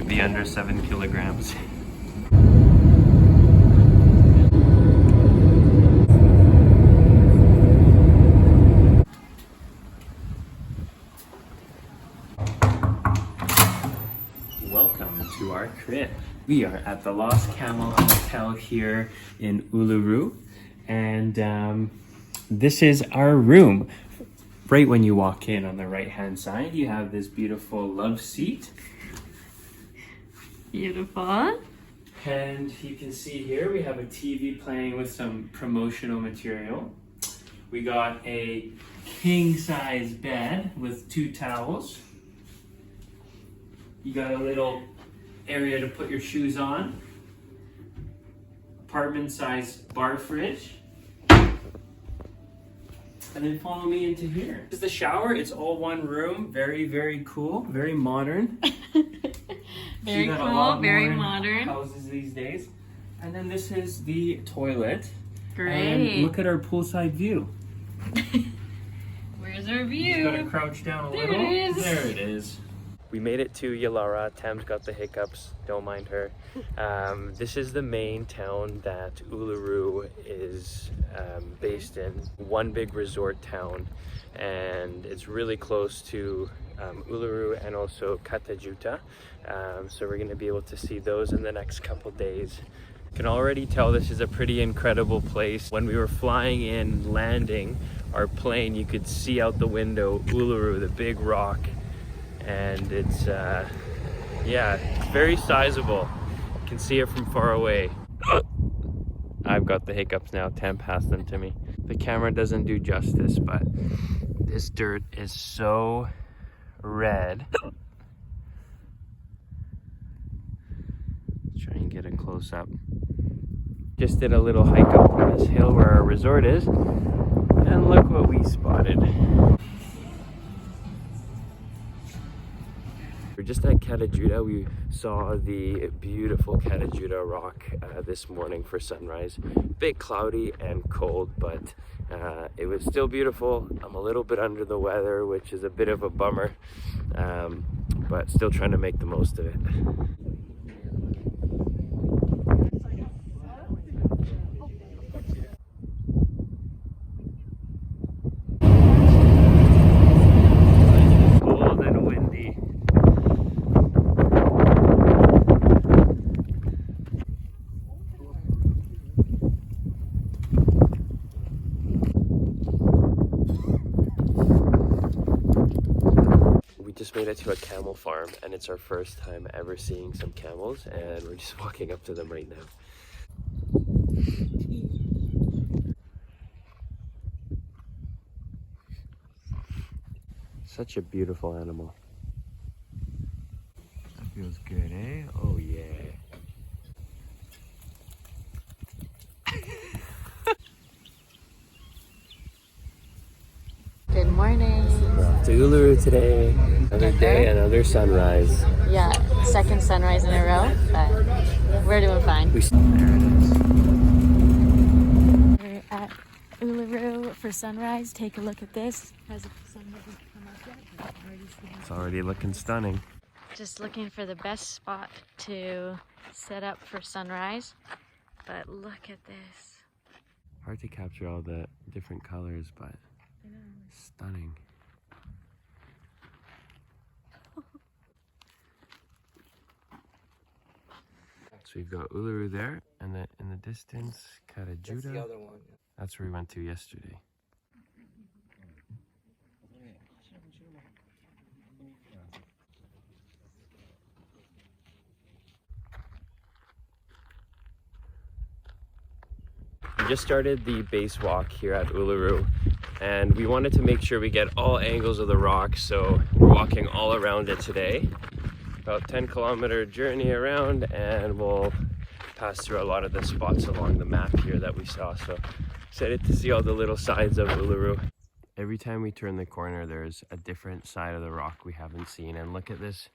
be under 7 kilograms. Welcome to our trip. We are at the Lost Camel Hotel here in Uluru, and this is our room. Right when you walk in on the right hand side, you have this beautiful love seat. Beautiful. And you can see here we have a TV playing with some promotional material. We got a king size bed with 2 towels. You got a little area to put your shoes on. Apartment size bar fridge. And then follow me into here. This is the shower. It's all one room. Very, very cool. Very modern. Very cool. Very modern. Houses these days. And then this is the toilet. Great. And look at our poolside view. Where's our view? Just gotta crouch down a There little. it is. There it is. We made it to Yalara. Tam's got the hiccups. Don't mind her. This is the main town that Uluru is based in. One big resort town, and it's really close to Uluru and also Katajuta. So we're going to be able to see those in the next couple days. You can already tell this is a pretty incredible place. When we were flying in, landing our plane, you could see out the window Uluru, the big rock. And it's yeah, it's very sizable. You can see it from far away. I've got the hiccups now. Tam passed them to me. The camera doesn't do justice, but this dirt is so red. Let's try and get a close up. Just did a little hike up on this hill where our resort is, and look what we spotted. We're just at Katajuta. We saw the beautiful Katajuta rock this morning for sunrise. Bit cloudy and cold, but it was still beautiful. I'm a little bit under the weather, which is a bit of a bummer, but still trying to make the most of it. Just made it to a camel farm, and it's our first time ever seeing some camels, and we're just walking up to them right now. Such a beautiful animal. That feels good, eh? Oh yeah. Good morning. We're off to Uluru today. Another day, another sunrise. Yeah, second sunrise in a row, but we're doing fine. There it is. We're at Uluru for sunrise. Take a look at this. Hasn't come up yet, but It's already looking stunning. just looking for the best spot to set up for sunrise. But look at this. Hard to capture all the different colors, but stunning. So we've got Uluru there, and then in the distance, Katajuta. That's the other one. That's where we went to yesterday. We just started the base walk here at Uluru, and we wanted to make sure we get all angles of the rock, so we're walking all around it today. About 10-kilometer journey around, and we'll pass through a lot of the spots along the map here that we saw. So excited to see all the little sides of Uluru. Every time we turn the corner, there's a different side of the rock we haven't seen, and look at this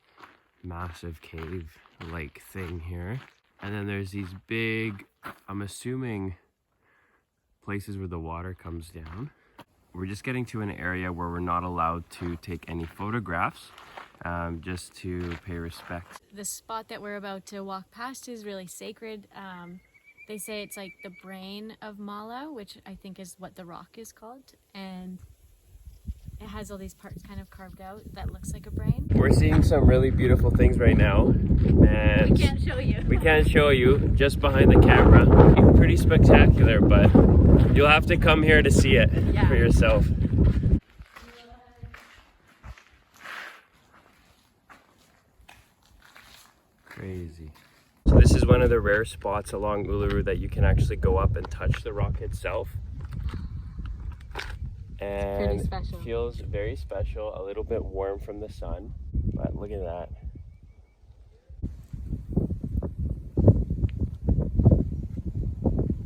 massive cave-like thing here. And then there's these big, I'm assuming, places where the water comes down. We're just getting to an area where we're not allowed to take any photographs, just to pay respect. The spot that we're about to walk past is really sacred. They say it's like the brain of Mala, which I think is what the rock is called. And it has all these parts kind of carved out that looks like a brain. We're seeing some really beautiful things right now, and We can't show you. We can't show you just behind the camera. Pretty spectacular, but you'll have to come here to see it for yourself. Crazy. So this is one of the rare spots along Uluru that you can actually go up and touch the rock itself. And it feels very special, a little bit warm from the sun, but look at that.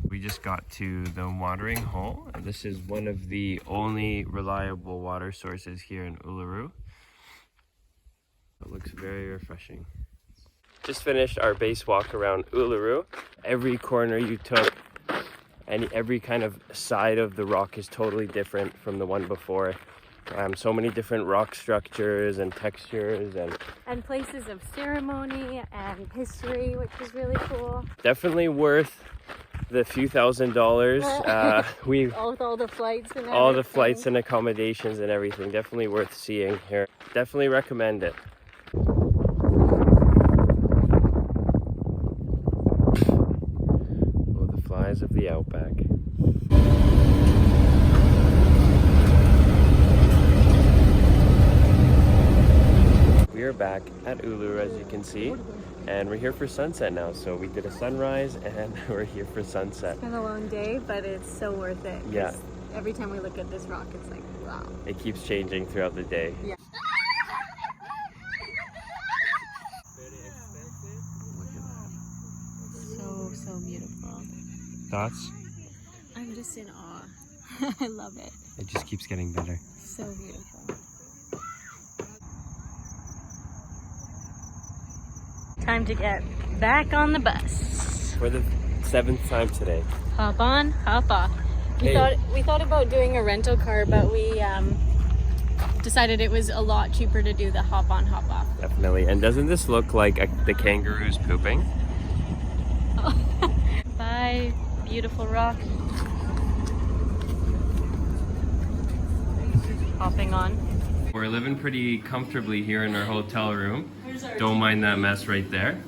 We just got to the watering hole, and this is one of the only reliable water sources here in Uluru. It looks very refreshing. Just finished our base walk around Uluru. Every corner you took, and every kind of side of the rock is totally different from the one before. So many different rock structures and textures and places of ceremony and history, which is really cool. Definitely worth the few $1,000s. With all the flights and everything. All the flights and accommodations and everything. Definitely worth seeing here. Definitely recommend it. Of the outback. We are back at Uluru, as you can see, and we're here for sunset now. So we did a sunrise and we're here for sunset. It's been a long day, but it's so worth it. Yeah. Every time we look at this rock, it's like, wow. It keeps changing throughout the day. Yeah. So beautiful. Thoughts? I'm just in awe. I love it. It just keeps getting better. So beautiful. Time to get back on the bus. For the 7th time today. Hop on, hop off. We thought about doing a rental car, but we decided it was a lot cheaper to do the hop on, hop off. Definitely. And doesn't this look like the kangaroos pooping? Bye, beautiful rock. Hopping on. We're living pretty comfortably here in our hotel room. Don't mind that mess right there.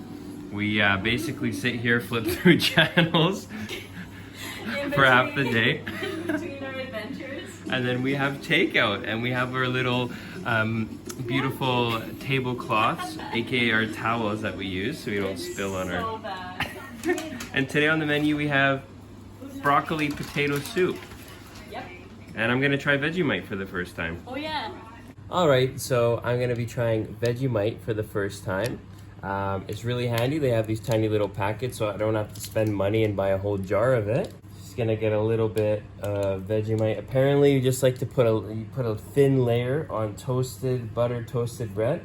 We basically sit here, flip through channels for half the day. Between our adventures. And then we have takeout, and we have our little beautiful tablecloths, aka our towels that we use so we don't spill on our... Bad. And today on the menu we have broccoli potato soup. Yep. And I'm gonna try Vegemite for the first time. Oh yeah. Alright, so I'm gonna be trying Vegemite for the first time. It's really handy. They have these tiny little packets so I don't have to spend money and buy a whole jar of it. Just gonna get a little bit of Vegemite. Apparently you just like to put a thin layer on buttered toasted bread.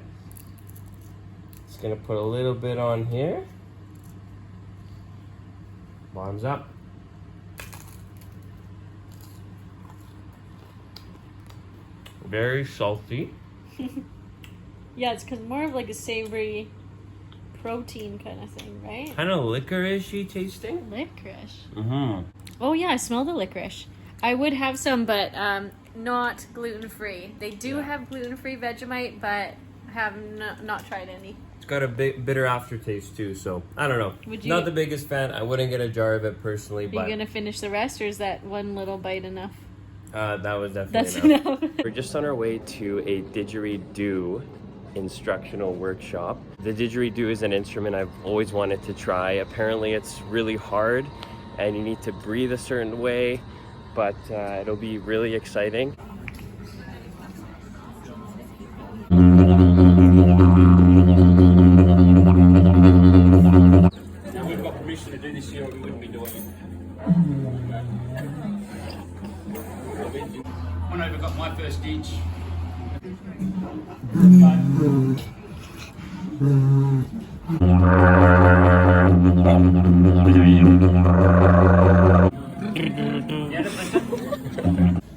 Just gonna put a little bit on here. Bottoms up. Very salty. Yeah, it's more of like a savory protein kind of thing, right? Kind of licorice-y tasting. Licorice. Mm-hmm. Oh yeah, I smell the licorice. I would have some, but not gluten-free. They do have gluten-free Vegemite, but have not tried any. It's got a bitter aftertaste too, so I don't know. Not the biggest fan. I wouldn't get a jar of it personally. Are you gonna finish the rest, or is that one little bite enough? That was definitely enough. We're just on our way to a didgeridoo instructional workshop. The didgeridoo is an instrument I've always wanted to try. Apparently it's really hard and you need to breathe a certain way, but it'll be really exciting. If we've got permission to do this year, we wouldn't be doing it. When I got my first ditch.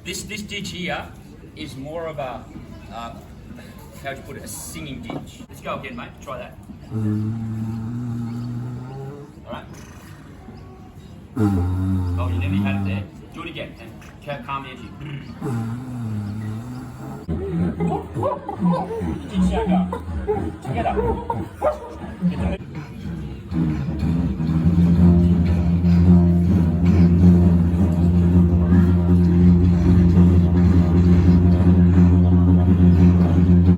This ditch here is more of a how'd you put it, a singing ditch. Let's go again, mate. Try that. Alright? Oh, you nearly had it there. Do it again and calm the engine. Ditch go. Together.